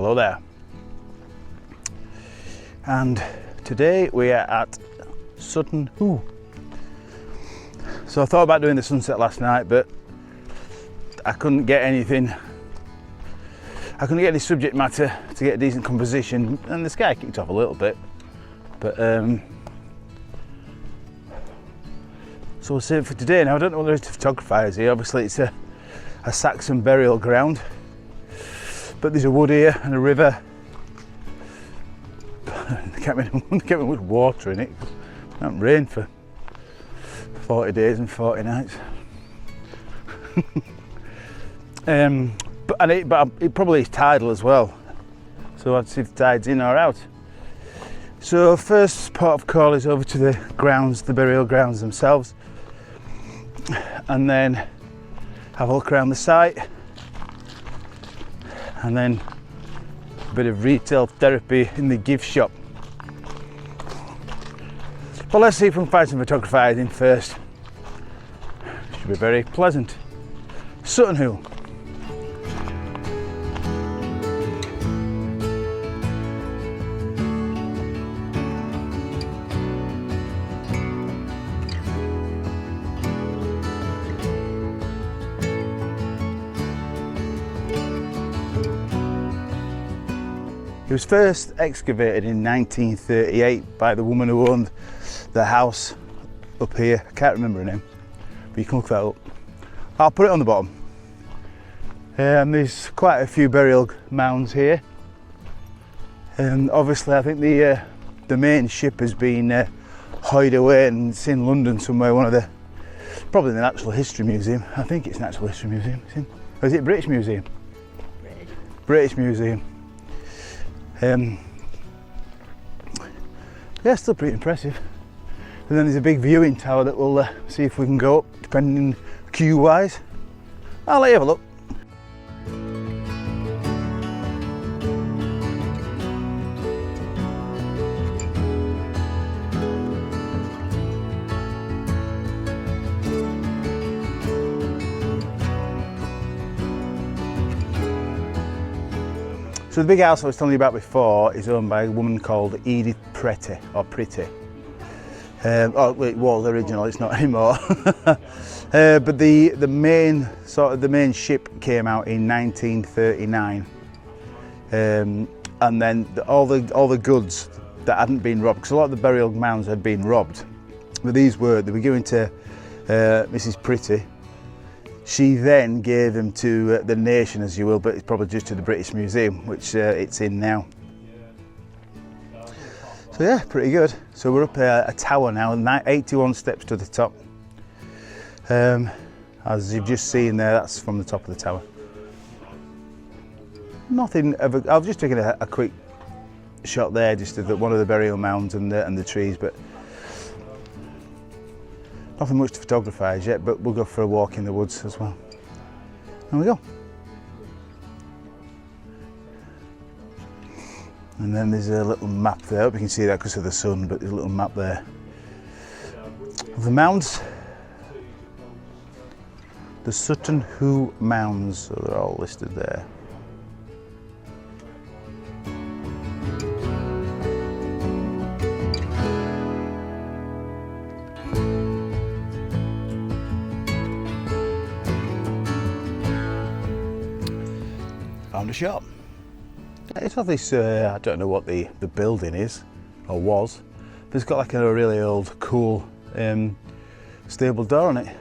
Hello there. And today we are at Sutton Hoo. So I thought about doing the sunset last night, but I couldn't get anything. I couldn't get any subject matter to get a decent composition, and the sky kicked off a little bit. But so we'll save it for today. Now I don't know whether it's a photographer is here. Obviously it's a Saxon burial ground, but there's a wood here and a river. There can't be much water in it. It hasn't rained for 40 days and 40 nights. But it probably is tidal as well. So I'd see if the tide's in or out. So first port of call is over to the grounds, the burial grounds themselves, and then have a look around the site, and then a bit of retail therapy in the gift shop. But let's see if we can find some photographers in first. Should be very pleasant. Sutton Hoo. It was first excavated in 1938 by the woman who owned the house up here. I can't remember her name, but you can look that up. I'll put it on the bottom. There's quite a few burial mounds here, and obviously I think the main ship has been hid away, and it's in London somewhere. Probably the Natural History Museum. I think it's Natural History Museum. Or is it British Museum? British Museum. Yeah, still pretty impressive. And then there's a big viewing tower that we'll see if we can go up, depending queue wise. I'll let you have a look. So the big house I was telling you about before is owned by a woman called Edith Pretty, or Pretty. Oh, it was original, it's not anymore. But the main ship came out in 1939, and then all the goods that hadn't been robbed, because a lot of the burial mounds had been robbed, but they were given to Mrs. Pretty. She then gave them to the nation, as you will, but it's probably just to the British Museum, which it's in now. So yeah, pretty good. So we're up a tower now, 81 steps to the top. As you've just seen there, that's from the top of the tower. I've just taken a quick shot there, just of one of the burial mounds and the trees, but nothing much to photographize yet, but we'll go for a walk in the woods as well. There we go. And then there's a little map there. I hope you can see that because of the sun, but there's a little map there of the mounds. The Sutton Hoo mounds, so they're all listed there. Found a shop. It's got this, I don't know what the building is, or was, but it's got like a really old, cool stable door on it.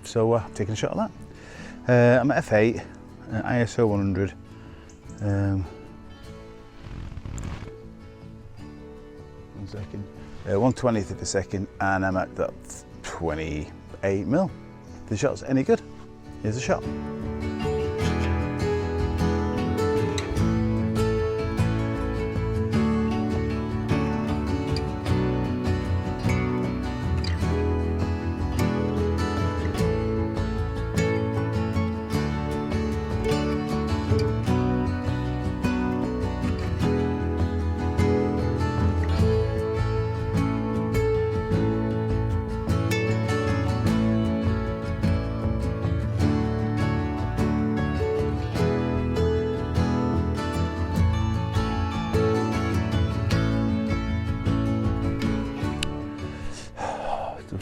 So I'm taking a shot of that. I'm at F8, ISO 100. 1 second. 1/20th of a second, and I'm at that 28mm. The shot's any good? Here's a shot.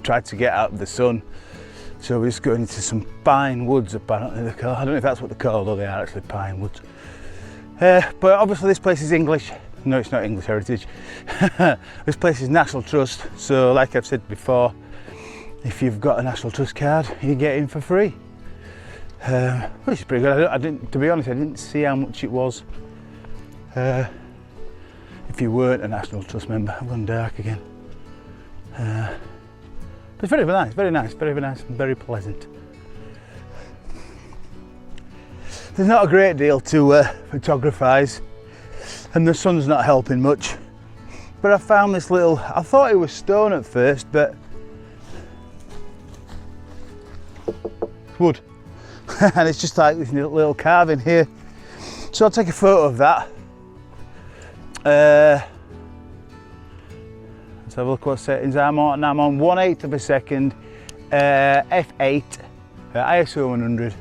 tried to get out of the sun. So we're just going into some pine woods, apparently they're called. I don't know if that's what they're called, or they are actually pine woods. But obviously this place is English. No, it's not English heritage. This place is National Trust, so like I've said before, if you've got a National Trust card, you get in for free. Which is pretty good. I didn't, to be honest, I didn't see how much it was if you weren't a National Trust member. I've gone dark again. But it's very nice, very nice, very nice and very pleasant. There's not a great deal to photographise, and the sun's not helping much. But I found this little, I thought it was stone at first, but it's wood. And it's just like this little carving here. So I'll take a photo of that. Let's have a look what settings I'm on. I'm on 1/8 of a second, f8, ISO 100,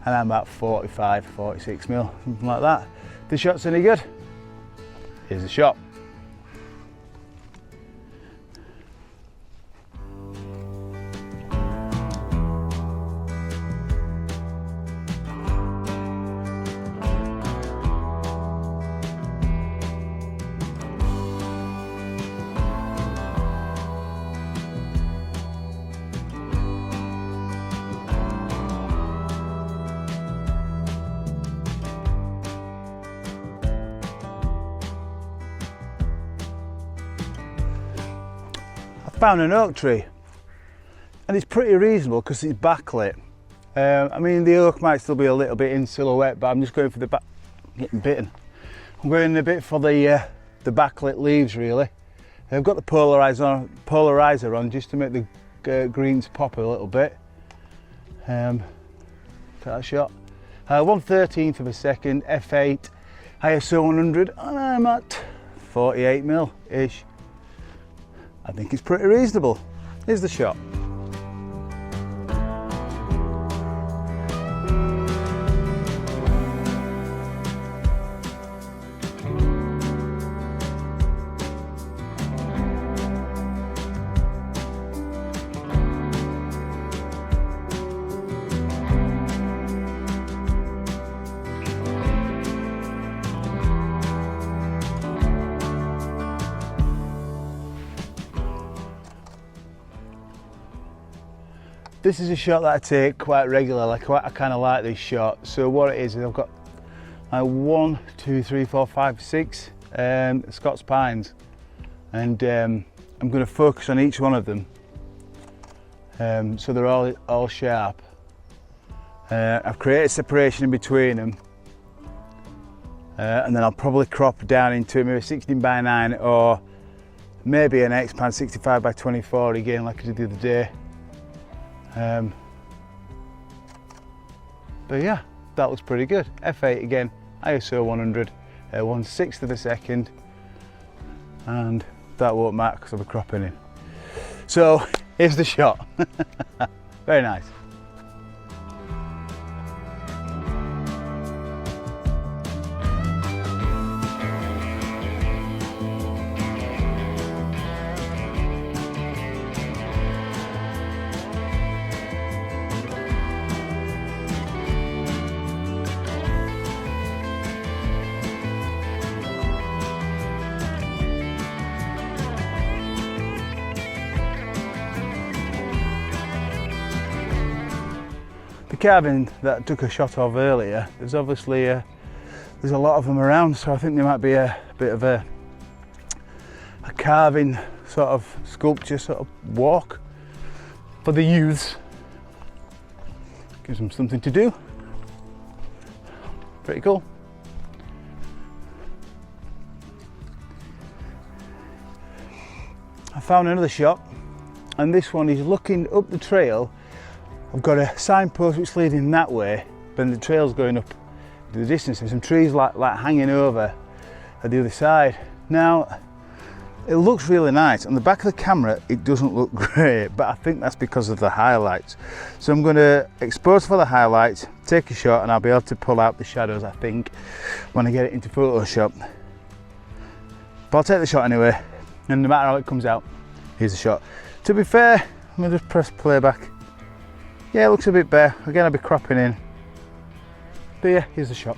and I'm about 45, 46 mil, something like that. The shot's any good? Here's the shot. Found an oak tree, and it's pretty reasonable because it's backlit. I mean, the oak might still be a little bit in silhouette, but I'm just going for the back. Getting bitten. I'm going a bit for the backlit leaves, really. I've got the polarizer on just to make the greens pop a little bit. Take that shot. 1/13 of a second, f8, ISO 100, and I'm at 48 mil ish. I think it's pretty reasonable. Here's the shot. This is a shot that I take quite regularly. I kind of like this shot. So what it is I've got 1, 2, 3, 4, 5, 6 Scots pines, and I'm going to focus on each one of them, so they're all sharp. I've created separation in between them, and then I'll probably crop down into maybe 16:9 or maybe an X-Pan 65:24 again, like I did the other day. But yeah, that looks pretty good. F8 again, ISO 100, 1/6 of a second, and that won't matter because I'll be cropping in. So here's the shot. Very nice. The carving that I took a shot of earlier, there's obviously there's a lot of them around, so I think there might be a bit of a carving sort of sculpture sort of walk for the youths. Gives them something to do. Pretty cool. I found another shot, and this one is looking up the trail. I've got a signpost which is leading that way, but the trail's going up to the distance, and some trees like hanging over at the other side. Now, it looks really nice. On the back of the camera, it doesn't look great, but I think that's because of the highlights. So I'm going to expose for the highlights, take a shot, and I'll be able to pull out the shadows, I think, when I get it into Photoshop. But I'll take the shot anyway, and no matter how it comes out, here's the shot. To be fair, Let me just press playback. Yeah, it looks a bit bare. Again, I'll be cropping in. But yeah, here's the shot.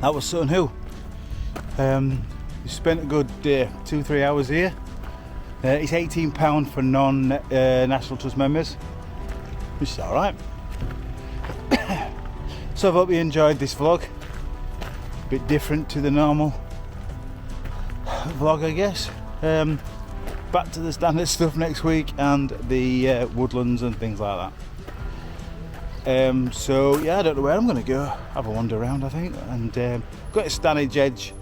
That was Sutton Hoo. We spent a good 2-3 hours here. It's £18 for non-National Trust members, which is alright. So I hope you enjoyed this vlog. A bit different to the normal vlog, I guess. Back to the standard stuff next week and the woodlands and things like that. So yeah, I don't know where I'm going to go. Have a wander around, I think, and got to Stanage Edge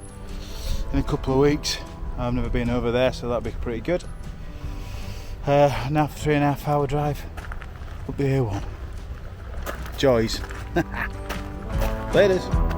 in a couple of weeks. I've never been over there, so that'll be pretty good. Now for 3.5 hour drive up the A1. Joys. Laters.